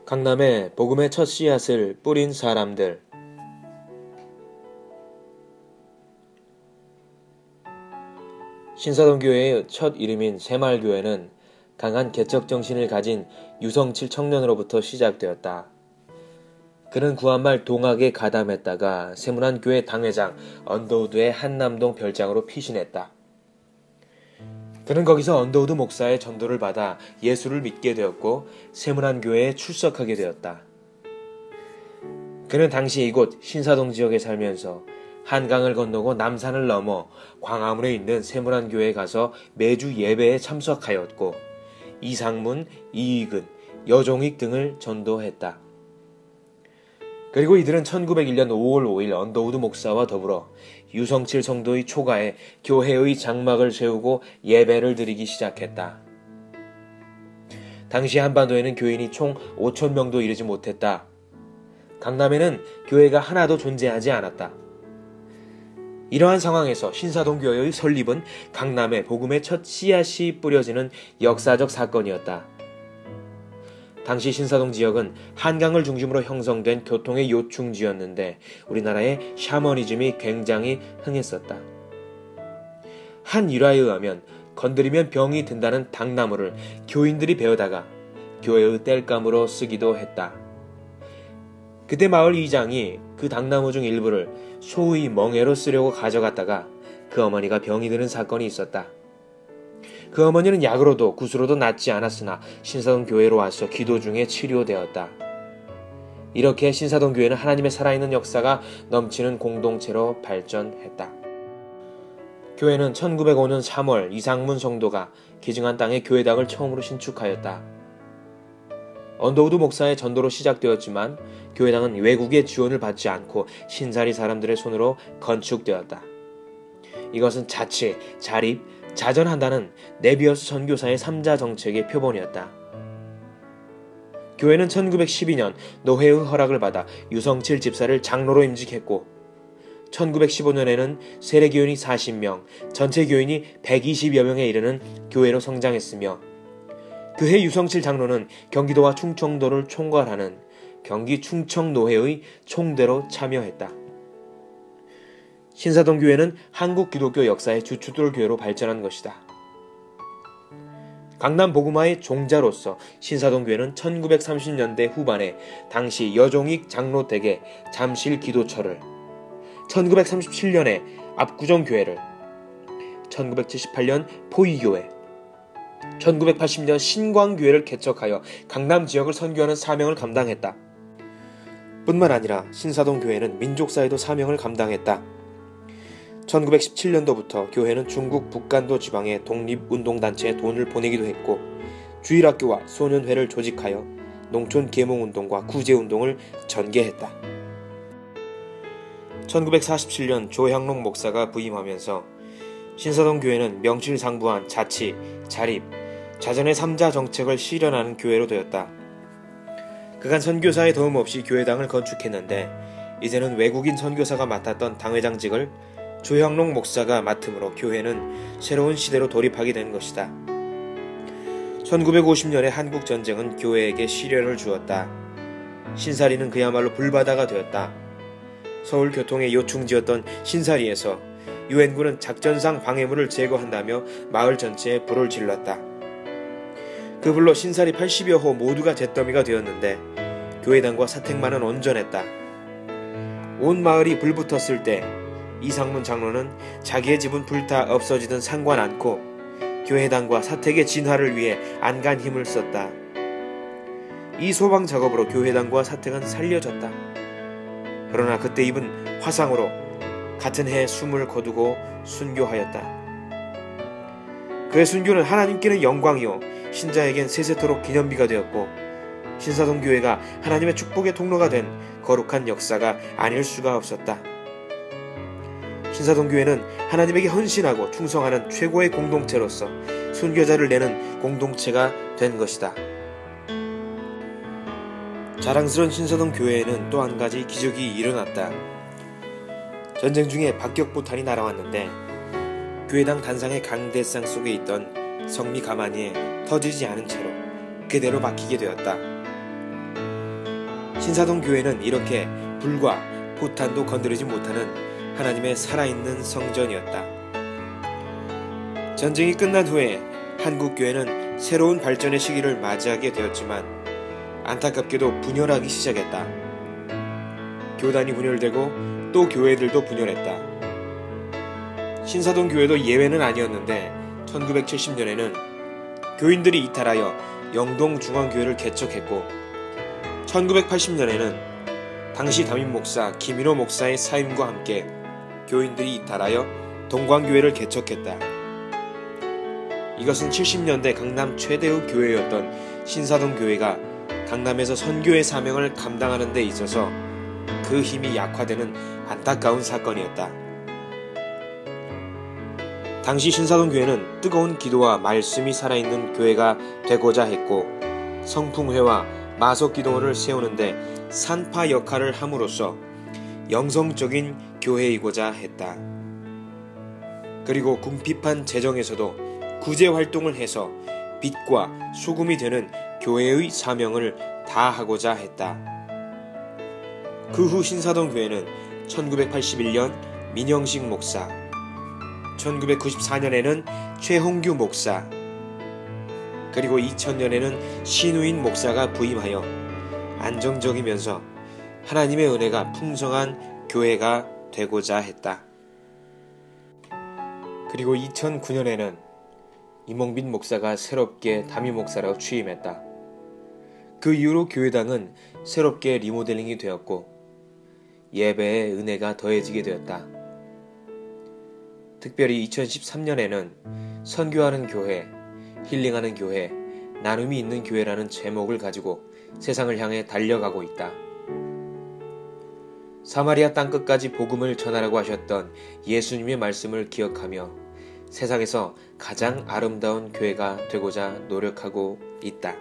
강남에 복음의 첫 씨앗을 뿌린 사람들. 신사동교회의 첫 이름인 새마을교회는 강한 개척 정신을 가진 유성칠 청년으로부터 시작되었다. 그는 구한말 동학에 가담했다가 세문안교회 당회장 언더우드의 한남동 별장으로 피신했다. 그는 거기서 언더우드 목사의 전도를 받아 예수를 믿게 되었고 세문안교회에 출석하게 되었다. 그는 당시 이곳 신사동 지역에 살면서 한강을 건너고 남산을 넘어 광화문에 있는 세문안교회에 가서 매주 예배에 참석하였고 이상문, 이익은, 여종익 등을 전도했다. 그리고 이들은 1901년 5월 5일 언더우드 목사와 더불어 유성칠 성도의 초가에 교회의 장막을 세우고 예배를 드리기 시작했다. 당시 한반도에는 교인이 총 5,000명도 이르지 못했다. 강남에는 교회가 하나도 존재하지 않았다. 이러한 상황에서 신사동교회의 설립은 강남에 복음의 첫 씨앗이 뿌려지는 역사적 사건이었다. 당시 신사동 지역은 한강을 중심으로 형성된 교통의 요충지였는데 우리나라의 샤머니즘이 굉장히 흥했었다. 한 일화에 의하면 건드리면 병이 든다는 당나무를 교인들이 베어다가 교회의 땔감으로 쓰기도 했다. 그때 마을 이장이 그 당나무 중 일부를 소의 멍에로 쓰려고 가져갔다가 그 어머니가 병이 드는 사건이 있었다. 그 어머니는 약으로도 굿으로도 낫지 않았으나 신사동 교회로 와서 기도 중에 치료되었다. 이렇게 신사동 교회는 하나님의 살아있는 역사가 넘치는 공동체로 발전했다. 교회는 1905년 3월 이상문 성도가 기증한 땅에 교회당을 처음으로 신축하였다. 언더우드 목사의 전도로 시작되었지만 교회당은 외국의 지원을 받지 않고 신사리 사람들의 손으로 건축되었다. 이것은 자치, 자립, 자전한다는 네비어스 선교사의 3자 정책의 표본이었다. 교회는 1912년 노회의 허락을 받아 유성칠 집사를 장로로 임직했고 1915년에는 세례교인이 40명, 전체 교인이 120여 명에 이르는 교회로 성장했으며 그해 유성칠 장로는 경기도와 충청도를 총괄하는 경기 충청노회의 총대로 참여했다. 신사동 교회는 한국 기독교 역사의 주춧돌 교회로 발전한 것이다. 강남 복음화의 종자로서 신사동 교회는 1930년대 후반에 당시 여종익 장로 댁에 잠실 기도처를, 1937년에 압구정 교회를, 1978년 포이교회, 1980년 신광교회를 개척하여 강남 지역을 선교하는 사명을 감당했다. 뿐만 아니라 신사동 교회는 민족사회도 사명을 감당했다. 1917년도부터 교회는 중국 북간도 지방의 독립운동단체에 돈을 보내기도 했고 주일학교와 소년회를 조직하여 농촌 계몽운동과 구제운동을 전개했다. 1947년 조향록 목사가 부임하면서 신사동 교회는 명실상부한 자치, 자립, 자전의 3자 정책을 실현하는 교회로 되었다. 그간 선교사의 도움 없이 교회당을 건축했는데 이제는 외국인 선교사가 맡았던 당회장직을 조향록 목사가 맡음으로 교회는 새로운 시대로 돌입하게 된 것이다. 1950년에 한국전쟁은 교회에게 시련을 주었다. 신사리는 그야말로 불바다가 되었다. 서울 교통의 요충지였던 신사리에서 유엔군은 작전상 방해물을 제거한다며 마을 전체에 불을 질렀다. 그 불로 신사리 80여 호 모두가 잿더미가 되었는데 교회당과 사택만은 온전했다. 온 마을이 불붙었을 때 이상문 장로는 자기의 집은 불타 없어지든 상관 않고 교회당과 사택의 진화를 위해 안간 힘을 썼다. 이 소방 작업으로 교회당과 사택은 살려졌다. 그러나 그때 입은 화상으로 같은 해에 숨을 거두고 순교하였다. 그의 순교는 하나님께는 영광이요 신자에겐 세세토록 기념비가 되었고 신사동 교회가 하나님의 축복의 통로가 된 거룩한 역사가 아닐 수가 없었다. 신사동 교회는 하나님에게 헌신하고 충성하는 최고의 공동체로서 순교자를 내는 공동체가 된 것이다. 자랑스러운 신사동 교회에는 또 한 가지 기적이 일어났다. 전쟁 중에 박격포탄이 날아왔는데 교회당 단상의 강대상 속에 있던 성미 가마니에 터지지 않은 채로 그대로 박히게 되었다. 신사동 교회는 이렇게 불과 포탄도 건드리지 못하는 하나님의 살아있는 성전이었다. 전쟁이 끝난 후에 한국 교회는 새로운 발전의 시기를 맞이하게 되었지만 안타깝게도 분열하기 시작했다. 교단이 분열되고 또 교회들도 분열했다. 신사동 교회도 예외는 아니었는데 1970년에는 교인들이 이탈하여 영동중앙교회를 개척했고 1980년에는 당시 담임 목사 김인호 목사의 사임과 함께 교인들이 이탈하여 동광교회를 개척했다. 이것은 70년대 강남 최대의 교회였던 신사동 교회가 강남에서 선교의 사명을 감당하는 데 있어서 그 힘이 약화되는 안타까운 사건이었다. 당시 신사동 교회는 뜨거운 기도와 말씀이 살아있는 교회가 되고자 했고 성풍회와 마석기도원을 세우는데 산파 역할을 함으로써 영성적인 교회이고자 했다. 그리고 궁핍한 재정에서도 구제 활동을 해서 빛과 소금이 되는 교회의 사명을 다하고자 했다. 그 후 신사동 교회는 1981년 민영식 목사, 1994년에는 최홍규 목사, 그리고 2000년에는 신우인 목사가 부임하여 안정적이면서 하나님의 은혜가 풍성한 교회가 되고자 했다. 그리고 2009년에는 이몽빈 목사가 새롭게 담임 목사로 취임했다. 그 이후로 교회당은 새롭게 리모델링이 되었고 예배의 은혜가 더해지게 되었다. 특별히 2013년에는 선교하는 교회, 힐링하는 교회, 나눔이 있는 교회라는 제목을 가지고 세상을 향해 달려가고 있다. 사마리아 땅끝까지 복음을 전하라고 하셨던 예수님의 말씀을 기억하며 세상에서 가장 아름다운 교회가 되고자 노력하고 있다.